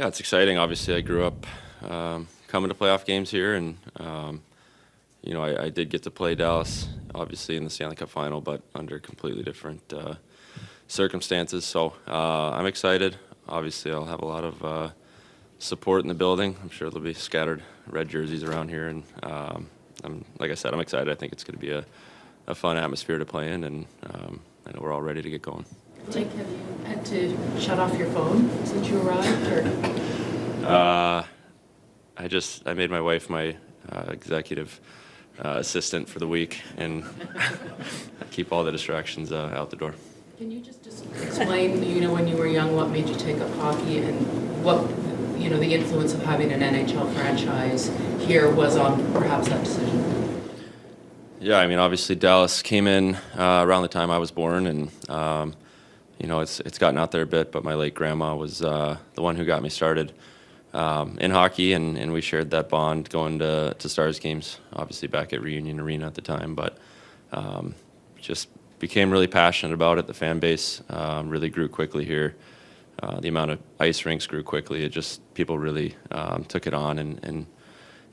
Yeah, it's exciting. Obviously, I grew up coming to playoff games here, and I did get to play Dallas, obviously in the Stanley Cup final, but under completely different circumstances. So I'm excited. Obviously, I'll have a lot of support in the building. I'm sure there'll be scattered red jerseys around here, and like I said, I'm excited. I think it's going to be a fun atmosphere to play in, and I know we're all ready to get going. Jake, have you had to shut off your phone since you arrived? I made my wife my executive assistant for the week, and I keep all the distractions out the door. Can you just explain, when you were young, what made you take up hockey and what, the influence of having an NHL franchise here was on perhaps that decision? Yeah, I mean, obviously Dallas came in around the time I was born, and it's gotten out there a bit, but my late grandma was the one who got me started in hockey, and we shared that bond going to Stars games, obviously back at Reunion Arena at the time, but just became really passionate about it. The fan base really grew quickly here. The amount of ice rinks grew quickly. People really took it on and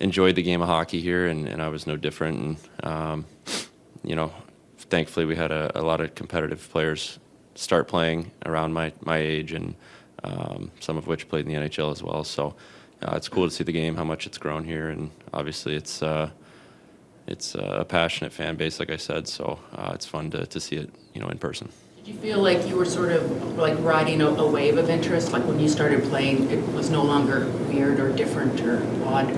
enjoyed the game of hockey here, and I was no different. And thankfully we had a lot of competitive players start playing around my age, and some of which played in the NHL as well. So it's cool to see the game, how much it's grown here, and obviously it's a passionate fan base, like I said. So it's fun to see it, in person. Did you feel like you were sort of like riding a wave of interest? Like when you started playing, it was no longer weird or different or odd?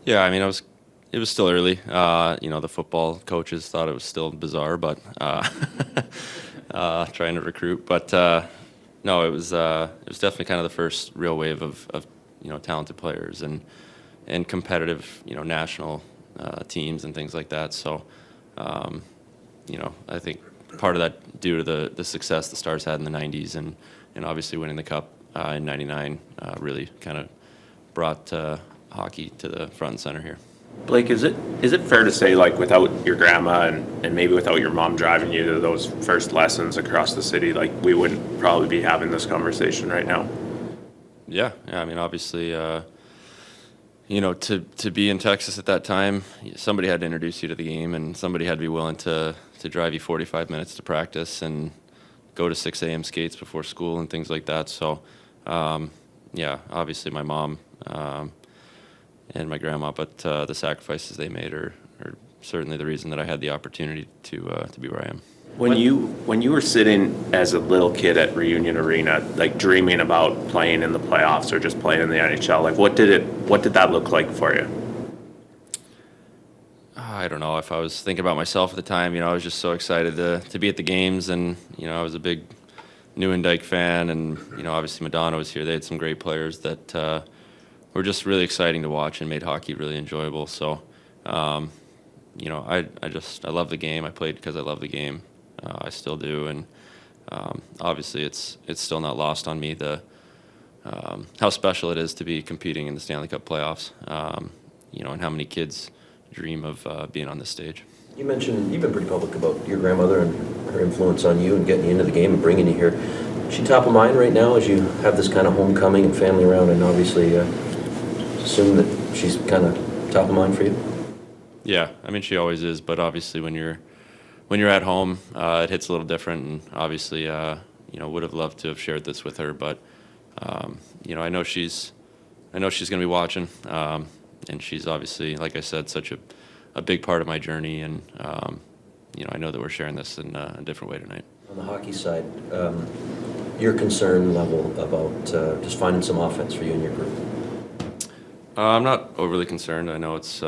Yeah, I mean, it was still early. The football coaches thought it was still bizarre, but trying to recruit. But no, it was definitely kind of the first real wave of talented players and competitive national teams and things like that. So I think part of that due to the success the Stars had in the 90s and obviously winning the Cup in 99 really kind of brought hockey to the front and center here. Blake, is it fair to say, like, without your grandma and maybe without your mom driving you to those first lessons across the city, like, we wouldn't probably be having this conversation right now? Yeah. I mean, obviously, to be in Texas at that time, somebody had to introduce you to the game, and somebody had to be willing to drive you 45 minutes to practice and go to 6 a.m. skates before school and things like that. So, obviously my mom and my grandma, but the sacrifices they made are certainly the reason that I had the opportunity to be where I am. When you were sitting as a little kid at Reunion Arena, like dreaming about playing in the playoffs or just playing in the NHL, like what did that look like for you? I don't know. If I was thinking about myself at the time, I was just so excited to be at the games, and I was a big Nieuwendyk fan, and obviously Madonna was here. They had some great players that were just really exciting to watch and made hockey really enjoyable. So, I love the game. I played because I love the game. I still do, and obviously it's still not lost on me how special it is to be competing in the Stanley Cup playoffs. And how many kids dream of being on this stage. You mentioned you've been pretty public about your grandmother and her influence on you and getting you into the game and bringing you here. Is she top of mind right now as you have this kind of homecoming and family around, and obviously assume that she's kind of top of mind for you? Yeah, I mean, she always is, but obviously when you're at home, it hits a little different, and obviously would have loved to have shared this with her, but I know she's going to be watching, and she's obviously, like I said, such a big part of my journey, and I know that we're sharing this in a different way tonight. On the hockey side, your concern level about just finding some offense for you and your group? I'm not overly concerned. I know it's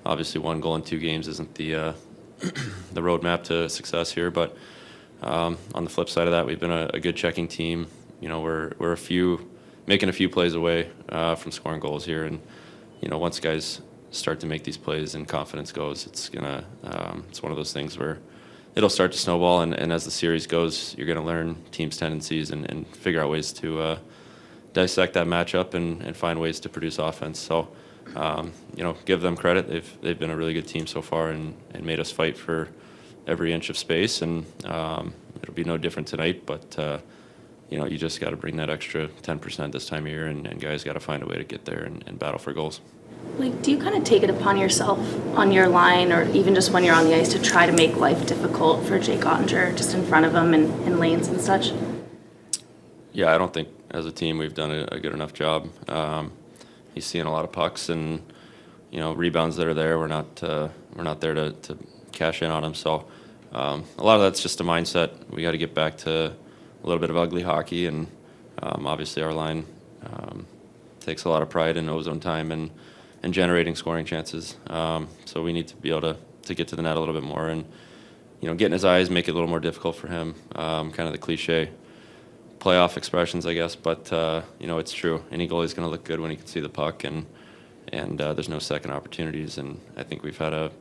obviously 1 goal in 2 games isn't the roadmap to success here, but on the flip side of that, we've been a good checking team. We're making a few plays away from scoring goals here, and once guys start to make these plays and confidence goes, it's one of those things where it'll start to snowball, and as the series goes, you're going to learn teams' tendencies and figure out ways to dissect that matchup and find ways to produce offense. So, give them credit. They've been a really good team so far and made us fight for every inch of space, and it'll be no different tonight. But you just got to bring that extra 10% this time of year, and guys got to find a way to get there and battle for goals. Like, do you kind of take it upon yourself on your line or even just when you're on the ice to try to make life difficult for Jake Ottinger just in front of him and in lanes and such? Yeah, I don't think as a team we've done a good enough job. He's seeing a lot of pucks and rebounds that are there. We're not there to cash in on him. So a lot of that's just a mindset. We got to get back to a little bit of ugly hockey, and obviously our line takes a lot of pride in ozone time and generating scoring chances. So we need to be able to get to the net a little bit more and get in his eyes, make it a little more difficult for him. Kind of the cliche playoff expressions, I guess, but it's true. Any goalie's going to look good when he can see the puck, and there's no second opportunities. And I think we've had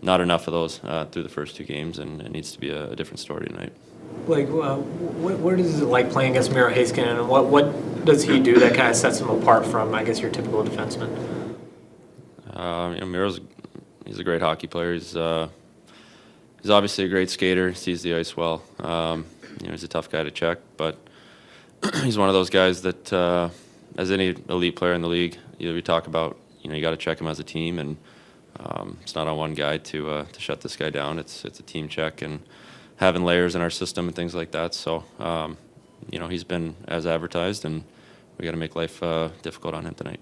not enough of those through the first two games, and it needs to be a different story tonight. Like, what is it like playing against Miro Heiskanen, and what does he do that kind of sets him apart from, I guess, your typical defenseman? Miro's he's a great hockey player. He's obviously a great skater. Sees the ice well. He's a tough guy to check, but he's one of those guys that, as any elite player in the league, we talk about. You got to check him as a team, and it's not on one guy to shut this guy down. It's a team check and having layers in our system and things like that. So, he's been as advertised, and we got to make life difficult on him tonight.